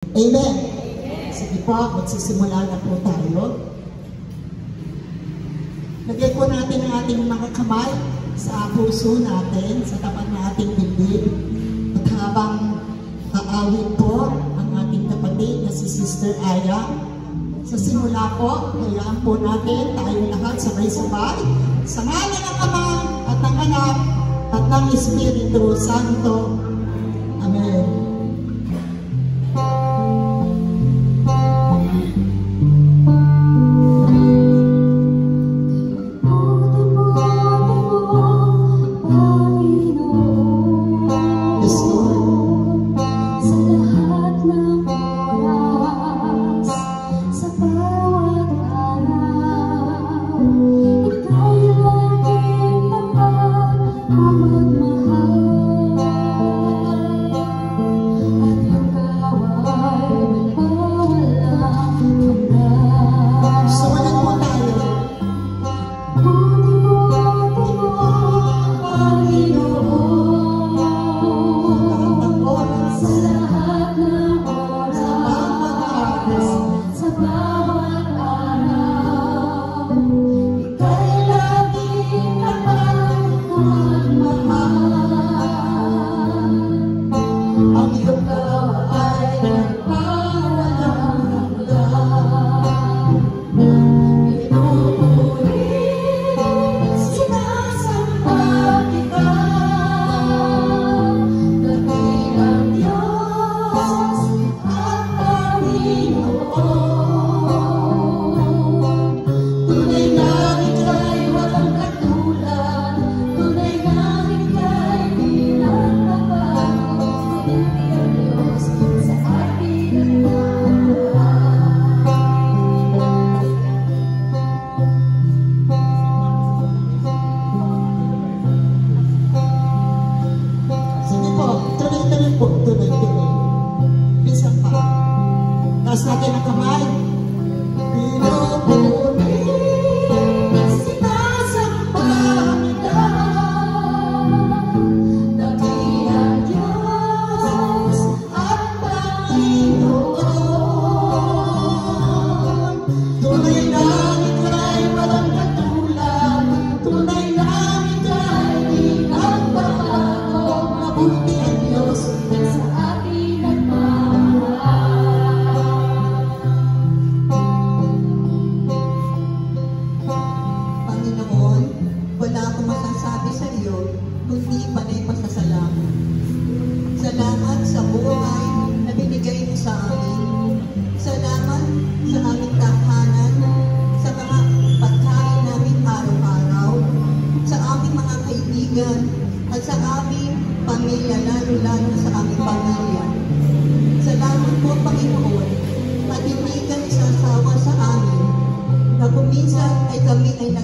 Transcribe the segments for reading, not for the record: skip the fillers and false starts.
Amen. Sige po, magsisimula na po tayo. Lagay po natin ang ating mga kamay sa puso natin, sa tapat ng ating bibig. At habang aawit po ang ating kapatid na si Sister Aya, sa simula po, kailangan po natin tayong lahat sabay-sabay sa ngalan ng Ama at ng Anak at ng Espiritu Santo. Amen. Taas natin ang kamay. Pinupuri, sinasamba kita. Dakilang Diyos at Panginoon. Tunay na ika'y walang katulad. Tunay na ika'y di nagbabago. Mabuti ang Diyos sa ating nagmamahal. Kundi panay pasasalamat. Salamat sa buhay na binigay mo sa amin. Salamat sa aming tahanan, sa mga pagkain namin araw-araw, sa aming mga kaibigan, at sa aming pamilya, lalo-lalo sa aming pamilya. Salamat po, Panginoon, at hindi ka isasawa sa amin na kuminsan ay kami ay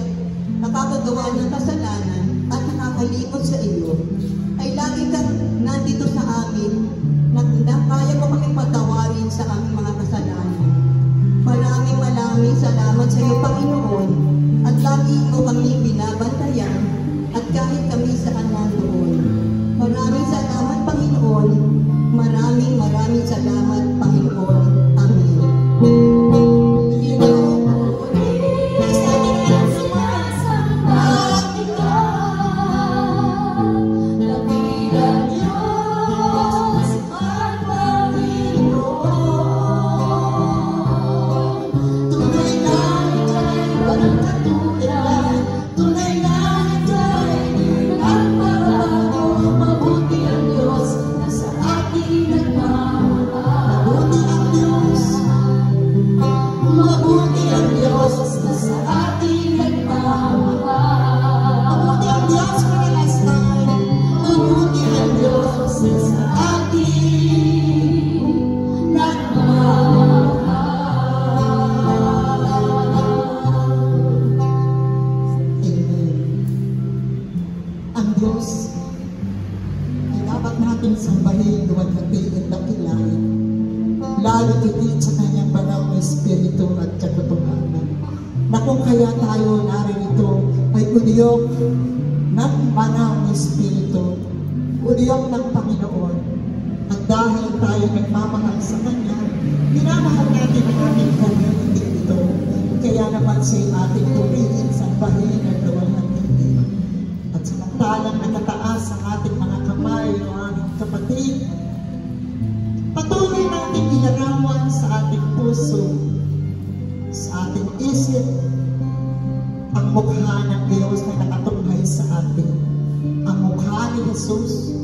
nakakagawa ng kasalanan at nakakalimot sa iyo, ay lagi kang nandito sa amin na kaya mo kami patawarin sa aming mga kasalanan. Maraming salamat sa iyo, Panginoon, at lagi mo kami binabantayan at kahit kami saan nandoon. Maraming salamat, Panginoon. Maraming salamat, Panginoon. Amen. Sambahin, luwalhati at dakilain, lalo tigit sa kanyang banal na Espiritu at katotohanan. Na kung kaya tayo narito ay udyok ng banal na Espiritu, udyok ng Panginoon, at dahil dahil tayo nagmamahal sa Kanya, minamahal natin ang ating community ito. Kaya naman siya ating purihin, sambahin at luwalhatihin. At samantalang nakataas ang ating mga kamay o aming kapatid, patuloy natin ilarawan sa ating puso, sa ating isip, ang mukha ng Diyos na nakatunghay sa atin. Ang mukha ni Jesus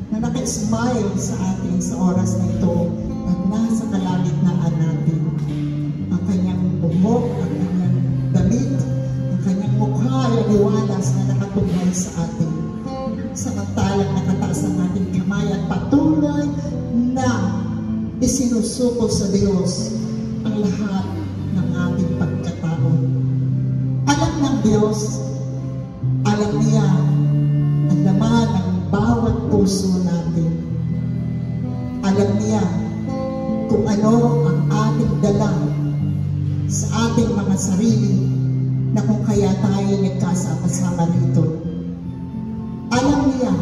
na naka-smile sa atin sa oras na ito at nasa kalagitnaan natin. Ang kanyang buhok, ang kanyang damit, ang kanyang mukha ay liwalas na nakatunghay sa atin. Samantalang nakataas ang ating kamay at patuloy na isinusuko sa Diyos ang lahat ng ating pagkatao. Alam ng Diyos, alam niya ang laman ng bawat puso natin. Alam niya kung ano ang ating dala sa ating mga sarili na kung kaya tayo nagkasama-sama rito. Alam niya,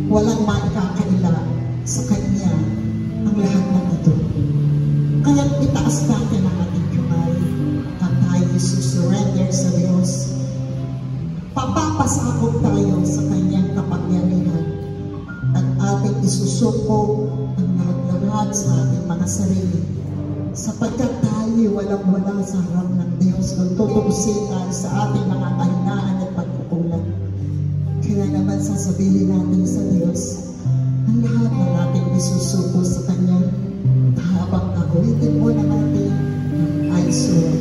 walang maikakaila sa Kanya ang lahat ng ito. Kaya itaas natin ang ating kamay at tayo susurrender sa Diyos. Papapasakop tayo sa Kanyang kapangyarihan at ating isusuko ang lahat sa ating mga sarili. Sapagkat tayo walang-wala sa harap ng Diyos kung tutubusin tayo sa ating mga kahinaan at pagkukulang. Kaya naman sasabihin natin sa Diyos ang lahat ng ating isusuko sa Kanya habang awitin mo na natin ay suwag.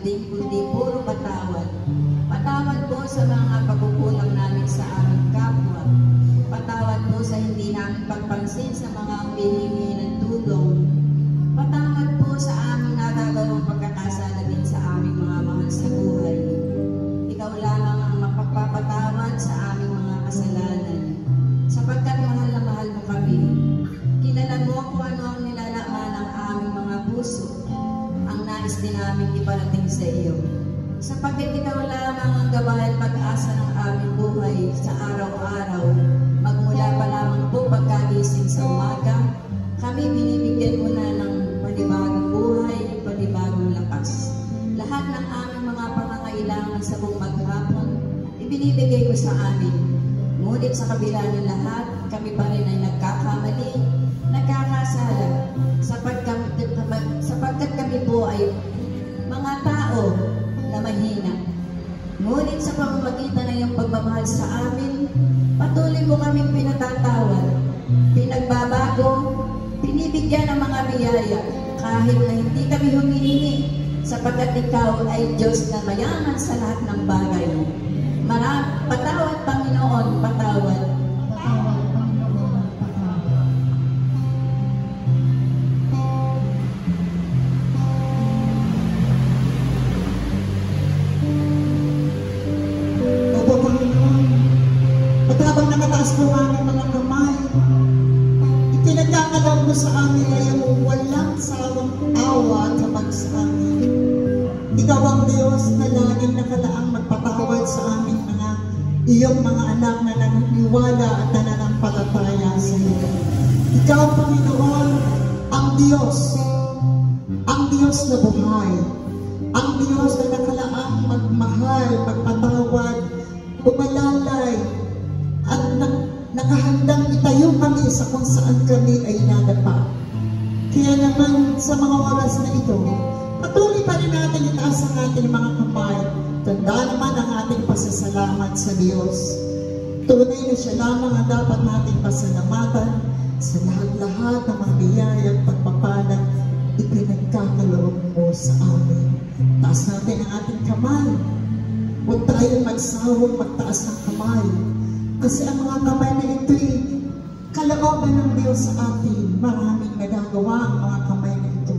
Kundi puro patawad. Patawad po sa mga pagkukulang namin sa aming kapwa. Patawad po sa hindi namin pagpansin sa mga humihingi ng tulong. Patawad po sa aming nagagawang pagkakasala din sa aming mga mahal sa buhay. Ikaw lamang ang mapagpapatawad sa aming mga kasalanan. Sapagkat mahal na mahal mo kami. Kilala mo kung ano ang nilalaman ng aming mga puso. Ang nais din namin iparating sa iyo. Sapagkat ikaw lamang ang gabay at pag-asa ng aming buhay sa araw-araw. Magmula pa lamang po pagkagising sa umaga, kami binibigyan mo na ng panibagong buhay, panibagong lakas. Lahat ng aming mga pangangailangan sa buong maghapon, ibinibigay mo sa amin. Ngunit sa kabila ng lahat, kami pa rin ay nagkakamali, nagkakasala, sapagkat kami po ay mga tao na mahina. Ngunit sa pamamagitan ng iyong pagmamahal sa amin, patuloy mo kaming pinatatawad, pinagbabago, pinibigyan ng mga biyaya, kahit na hindi kami humihingi, sapagkat ikaw ay Diyos na mayaman sa lahat ng bagay. Patawad, Panginoon, patawad. nakataas po aming mga kamay. Ipinagkakalaw mo sa amin ngayon walang sawang awa at habag sa amin. Ikaw ang Diyos na laging nakalaang magpatawad sa aming iyong mga anak na naniniwala at nananampalataya sa iyo. Ikaw, Panginoon, ang Diyos na buhay, ang Diyos na nakalaang magmahal, magpatawad, umalalay, at nakahandang itayo kami sa kung saan kami ay nadapa. Kaya naman sa mga oras na ito, patuloy pa rin natin itaas ang ating mga kamay. Tanda naman ang ating pasasalamat sa Diyos. Tunay na siya lamang ang dapat nating pasalamatan sa lahat-lahat ng mga biyaya at pagpapala ipinagkakaloob mo sa amin. Taas natin ang ating kamay. Huwag tayong magsawang magtaas ng kamay. Kasi ang mga kamay na ito'y kalooban ng Diyos sa atin. Maraming nagagawa ang mga kamay na ito.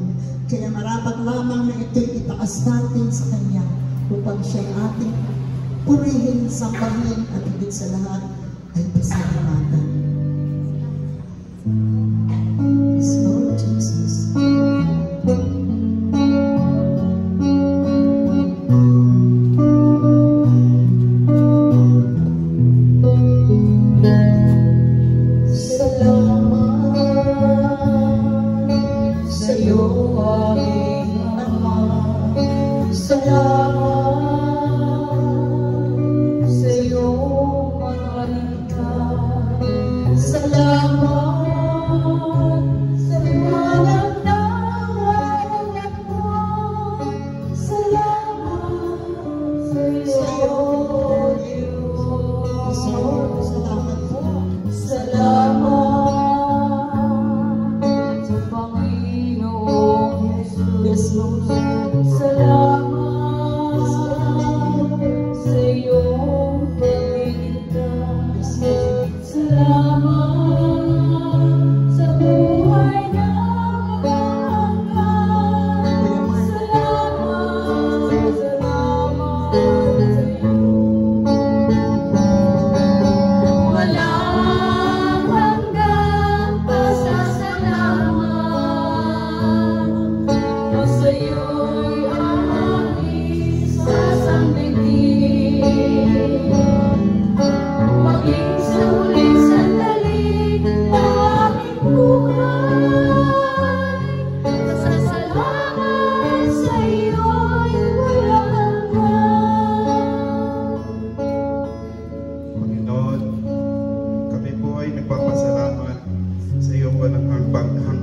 Kaya marapat lamang na ito'y itaas natin sa Kanya upang siya'y ating purihin, sambahin at higit sa lahat ay pasalamatan. Yes, Lord Jesus.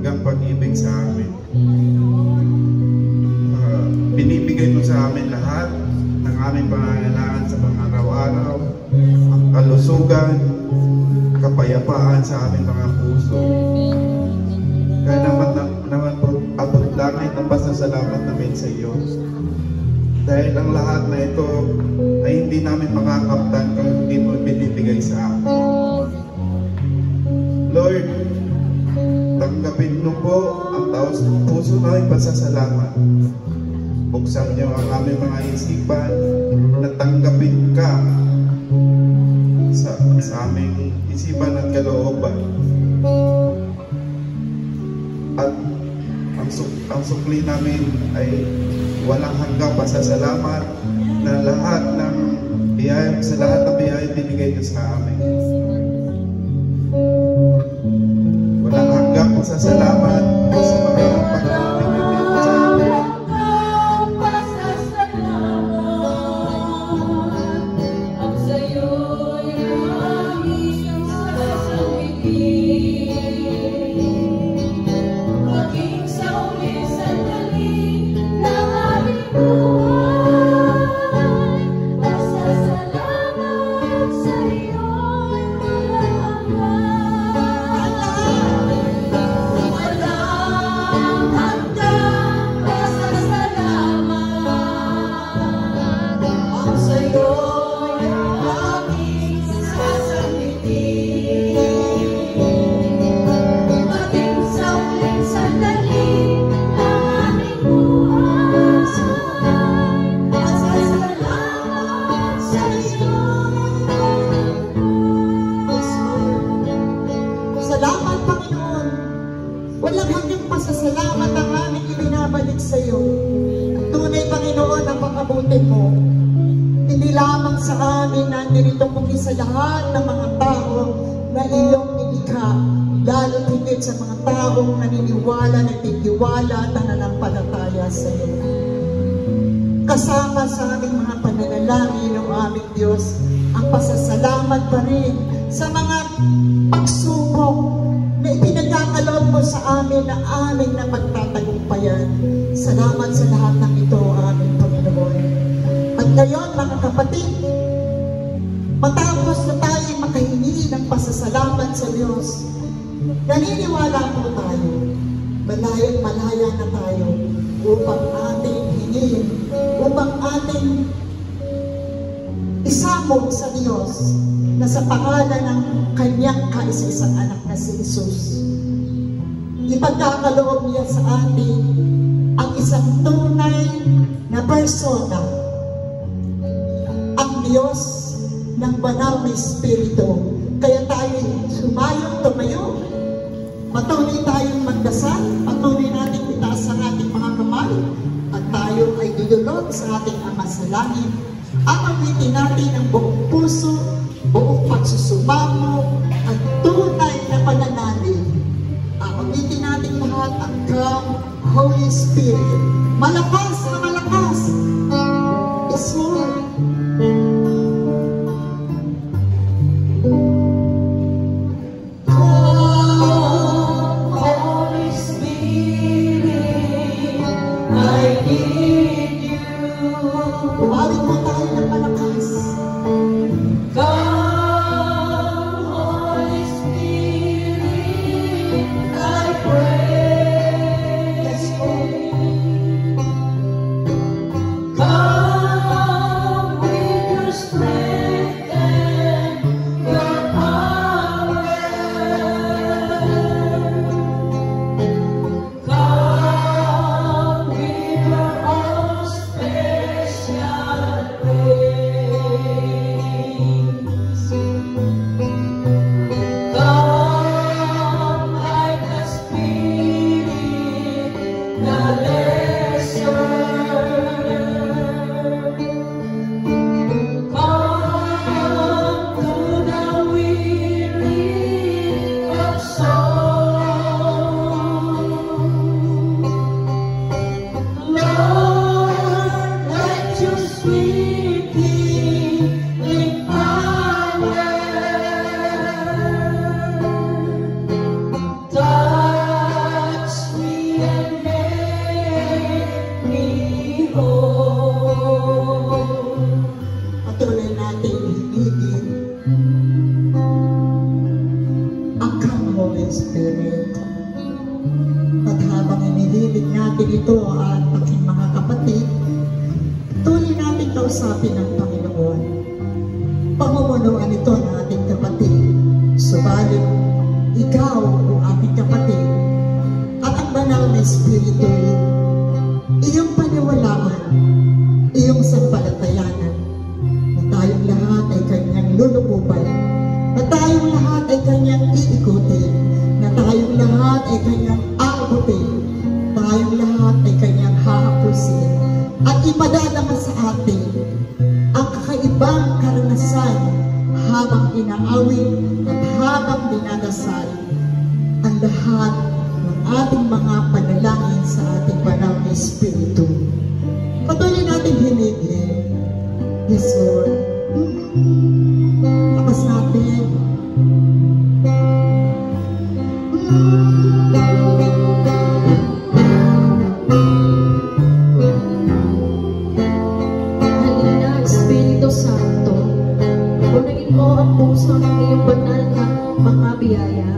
hanggang pag-ibig sa amin. Binibigay mo sa amin lahat ng aming pangangailangan sa mga araw-araw, ang kalusugan, kapayapaan sa aming mga puso. Kaya naman po, abot langit ang pasasalamat namin sa iyo. Dahil ang lahat na ito ay hindi namin makakamtan kung hindi mo binibigay sa amin. Lord, tanggapin mo po ang taos puso naming pasasalamat. Buksan niyo ang aming mga isipan na tanggapin ka sa aming isipan at kalooban. At ang sukli namin ay walang hanggang pasasalamat na lahat ng biyaya, sa lahat ng biyaya binigay niyo sa amin. Walang hanggang pasasalamat sa mga pag-ibig niyo sa amin. Salamat, Panginoon. Walang hanggang pasasalamat ang aming ibinabalik sa iyo. Tunay, Panginoon, ang pakabuti mo. Hindi lamang sa amin nandirito kundi sa lahat ng mga tao na iyong nilikha, lalo higit sa mga taong naniniwala, nagtitiwala at nananampalataya sa iyo. Kasama sa aming mga pananalangin ng aming Diyos, ang pasasalamat pa rin sa mga pagsubok na ipinagkakaloob mo sa amin na aming napagtatagumpayan. Salamat sa lahat ng ito, aming Panginoon. At ngayon, mga kapatid, matapos na tayo makahingi ng pasasalamat sa Diyos, naniniwala po tayo, malayang-malaya na tayo upang ating hingin, upang ating isabog sa Diyos na sa pangalan ng kanyang kaisa-isang anak na si Jesus, ipagkakaloob niya sa atin ang isang tunay na persona, ang Diyos ng banal na Espiritu. Kaya tayo tumayo, patuloy tayong magdasal, patuloy natin itaas ang ating mga kamay, at tayo ay dudulog sa ating Ama sa langit. Awitin natin ang buong puso, buong pagsusumamo, at tunay na pananalig. Awitin natin lahat ang Come, Holy Spirit. Malakas na malakas! Yes, Lord. Kausapin ng Panginoon. Pamumunuan ito ng ating kapatid. Subalit, ikaw o ating kapatid at ang banal na Espiritu, iyong paniwalaan, iyong sampalatayanan, na tayong lahat ay kanyang lulububan, na tayong lahat ay kanyang iikutin, na tayong lahat ay kanyang aabutin, tayong lahat ay kanyang hahapusin, at ipadadama sa atin ang kakaibang karanasan habang inaawit at habang dinadasal ang lahat ng ating mga panalangin sa ating banal na Espiritu. Patuloy natin hinigin. Yes, Lord. Lakas natin. Puso ng iyong banal na mga biyaya,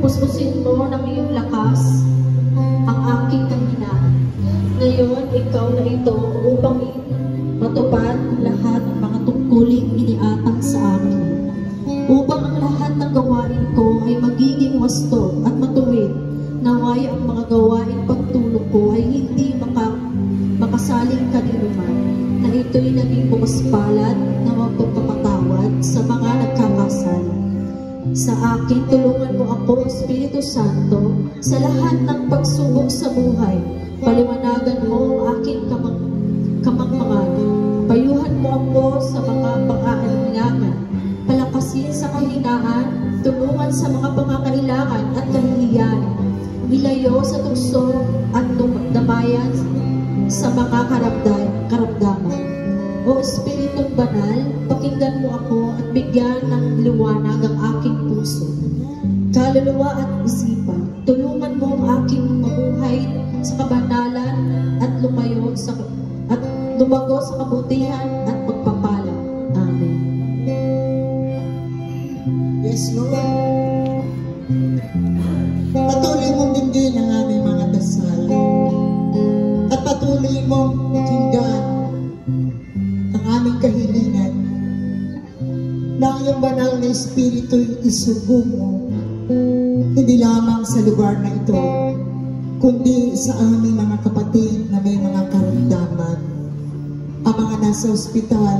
puspusin mo ng iyong lakas ang aking kahinaan. Ngayon, ikaw na ito upang matupad lahat ng mga tungkuling iniatang sa amin. Upang ang lahat ng gawain ko ay magiging wasto at matuwid, naway ang mga gawain pagtulong ko ay hindi makasaling kaniluman, na ito'y naging pumaspalad na magpapatawad sa mga nagkakasala. Sa akin, tulungan mo ako, Espiritu Santo, sa lahat ng pagsubok sa buhay. Paliwanagan mo ang aking kamangmangan. Payuhan mo ako sa mga pang-aalinlangan. Palakasin sa kahinaan, tulungan sa mga pangangailangan at kahihiyan. Ilayo sa tukso at damayan sa mga karamdaman. O Espiritong Banal, pakinggan mo ako at bigyan ng liwanag ang aking puso. Kaluluwa at isipan, tulungan mo ang aking mabuhay sa kabanalan at lumago sa kabutihan at pagpapala. Amen. Yes, Lord. Patuloy mong dinggin ang aming mga dasal. At patuloy mong pakinggan ang aming kahilingan na iyong banal na Espiritu isugo mo, hindi lamang sa lugar na ito, kundi sa aming mga kapatid na may mga karamdaman, ang mga nasa ospital,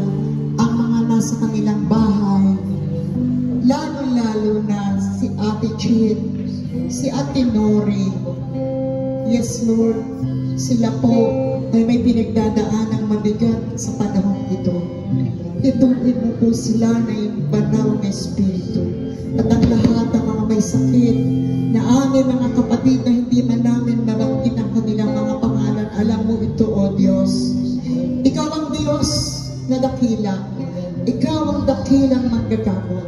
ang mga nasa kanilang bahay, lalo-lalo na si Ate Chin, si Ate Nori. Yes, Lord, sila po ay may pinagdadaan ng mabigat sa panahon ito. Ituloy mo po sila na yung banal na Espiritu. At ang lahat ng mga may sakit na aming mga kapatid na hindi man namin mabanggit ang kanilang mga pangalan, alam mo ito, O Diyos. Ikaw ang Diyos na dakila. Ikaw ang dakilang manggagawa.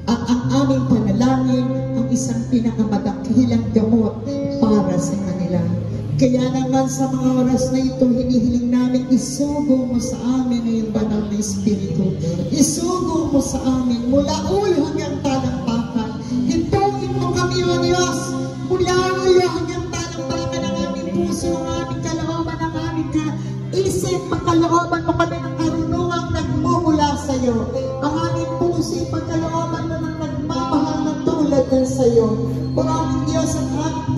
At ang aming panalangin ang isang pinakamadakilang gamot para sa kanila. Kaya naman sa mga oras na ito, hinihiling namin, isugo mo sa amin na yung banal na Espiritu. Isugo mo sa amin mula ulo hanggang talampakan. Hintungin mo kami, O Diyos, mula ulo hanggang talampakan ng aming puso, ang aming kalooban, ang aming isip, pagkalooban mo kami ng karunungang nagmumula sa iyo. Ang aming puso, pagkalooban mo ng nagmamahal na tulad ng sa iyo. O aming Diyos, ang aming